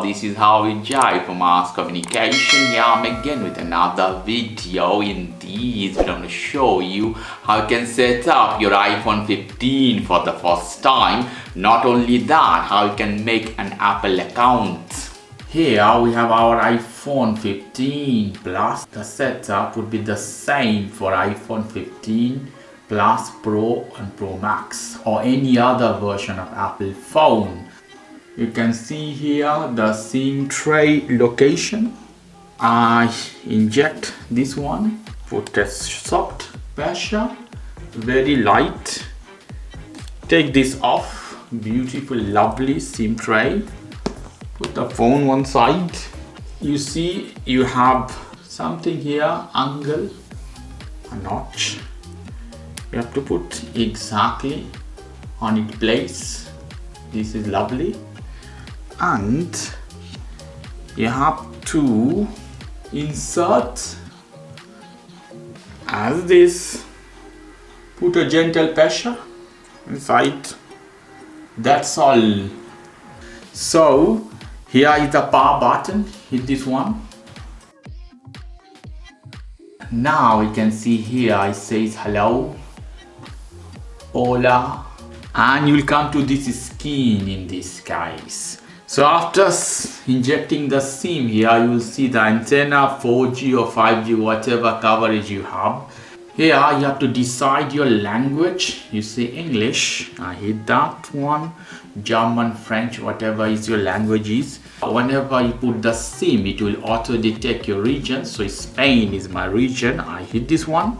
this is how we jive from Mass Communication. Here I'm again with another video. In this video, I'm going to show you how you can set up your iPhone 15 for the first time. Not only that, how you can make an Apple account. Here we have our iPhone 15 Plus. The setup would be the same for iPhone 15 Plus, Pro and Pro Max, or any other version of Apple phone. You can see here the SIM tray location. I inject this one, put a soft pressure, very light. Take this off, beautiful, lovely SIM tray. Put the phone one side. You see you have something here, angle, a notch. You have to put exactly on its place. This is lovely. And you have to insert as this. Put a gentle pressure inside. That's all. So here is the power button. Hit this one. Now you can see here it says hello, hola, and you will come to this screen in this case. So after injecting the SIM here, you will see the antenna, 4G or 5G, whatever coverage you have. Here you have to decide your language. You say English, I hit that one. German, French, whatever is your language is. Whenever you put the SIM, it will auto detect your region. So Spain is my region, I hit this one.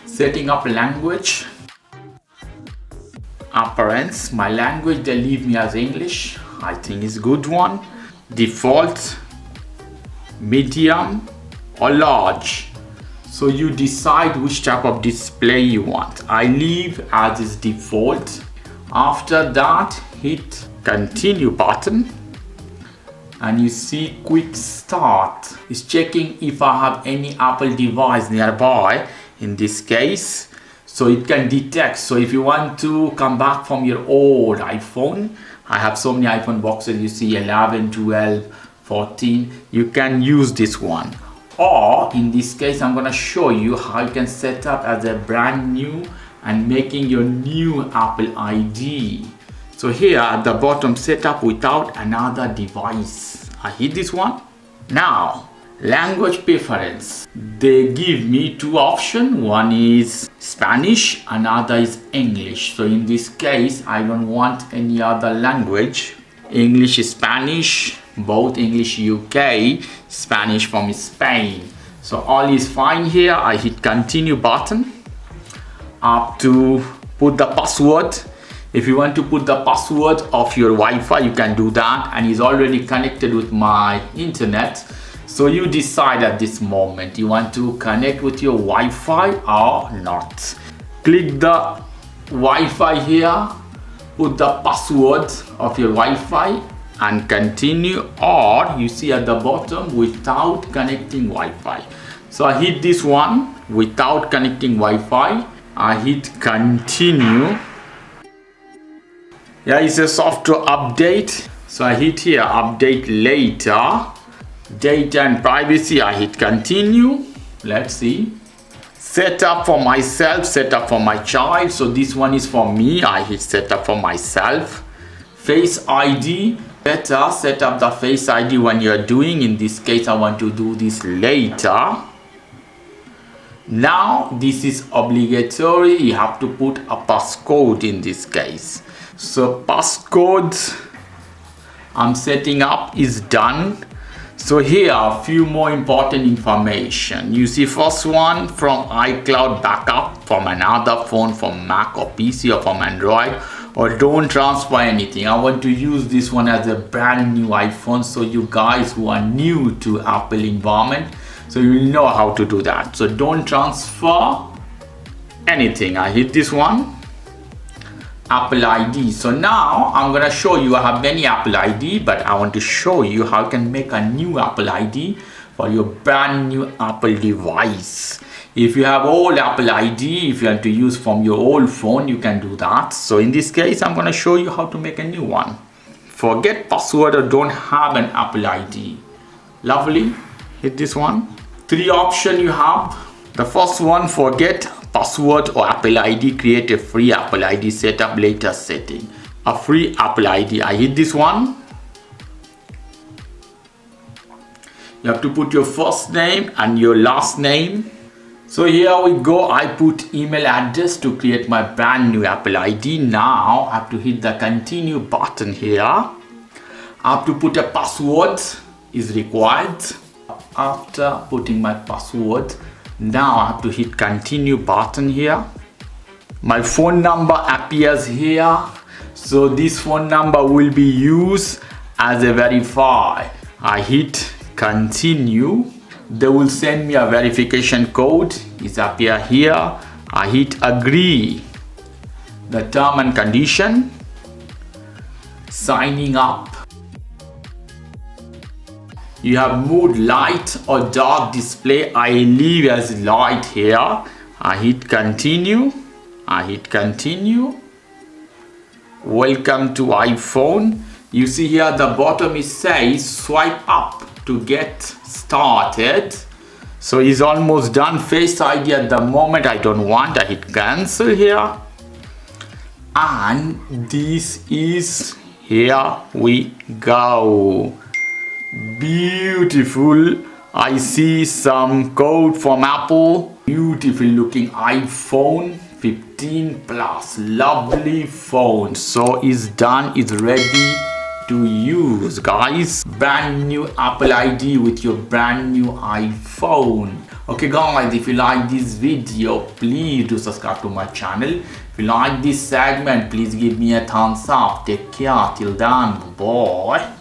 Setting up language. Appearance, my language, they leave me as English. I think it's good one. Default, medium or large. So you decide which type of display you want. I leave as is default. After that, hit continue button. And you see quick start. It's checking if I have any Apple device nearby. In this case, so it can detect. So if you want to come back from your old iPhone, I have so many iPhone boxes, you see 11, 12, 14, you can use this one. Or in this case, I'm going to show you how you can set up as a brand new and making your new Apple ID. So here at the bottom, set up without another device. I hit this one. Now, language preference. They give me two options. One is Spanish, another is English. So in this case, I don't want any other language. English is Spanish, both English UK, Spanish from Spain. So all is fine here. I hit continue button. Up to put the password. If you want to put the password of your Wi-Fi, you can do that, and it's already connected with my internet. So you decide at this moment, you want to connect with your Wi-Fi or not. Click the Wi-Fi here, put the password of your Wi-Fi and continue, or you see at the bottom without connecting Wi-Fi. So I hit this one without connecting Wi-Fi. I hit continue. Yeah, it's a software update. So I hit here update later. Data and privacy, I hit continue. Let's see. Set up for myself, set up for my child. So this one is for me. I hit set up for myself. Face ID, better set up the Face ID when you're doing. In this case, I want to do this later. Now this is obligatory. You have to put a passcode in this case. So passcode I'm setting up is done. So here a few more important information. You see first one from iCloud backup from another phone, from Mac or PC or from Android, or don't transfer anything. I want to use this one as a brand new iPhone, so you guys who are new to Apple environment, so you will know how to do that. So don't transfer anything. I hit this one. Apple ID. So now I'm gonna show you, I have many Apple ID, but I want to show you how you can make a new Apple ID for your brand new Apple device. If you have old Apple ID, if you want to use from your old phone, you can do that. So in this case, I'm gonna show you how to make a new one. forget password or don't have an Apple ID. Lovely. Hit this one. 3 options you have. The first one, forget password or Apple ID, create a free Apple ID, set up later setting. A free Apple ID. I hit this one. You have to put your first name and your last name. So here we go. I put email address to create my brand new Apple ID. Now I have to hit the continue button here. I have to put a password is required. After putting my password, now I have to hit continue button here. My phone number appears here. So this phone number will be used as a verify. I hit continue. They will send me a verification code. It's appear here. I hit agree. The term and condition. Signing up. You have mood light or dark display. I leave as light here. I hit continue. I hit continue. Welcome to iPhone. You see here at the bottom it says swipe up to get started. So it's almost done. Face ID at the moment I don't want. I hit cancel here. And this is, here we go. Beautiful. I see some code from Apple. Beautiful looking iPhone 15 Plus. Lovely phone. So it's done. It's ready to use, guys. Brand new Apple ID with your brand new iPhone. Okay guys, if you like this video, please do subscribe to my channel. If you like this segment, please give me a thumbs up. Take care. Till then, bye.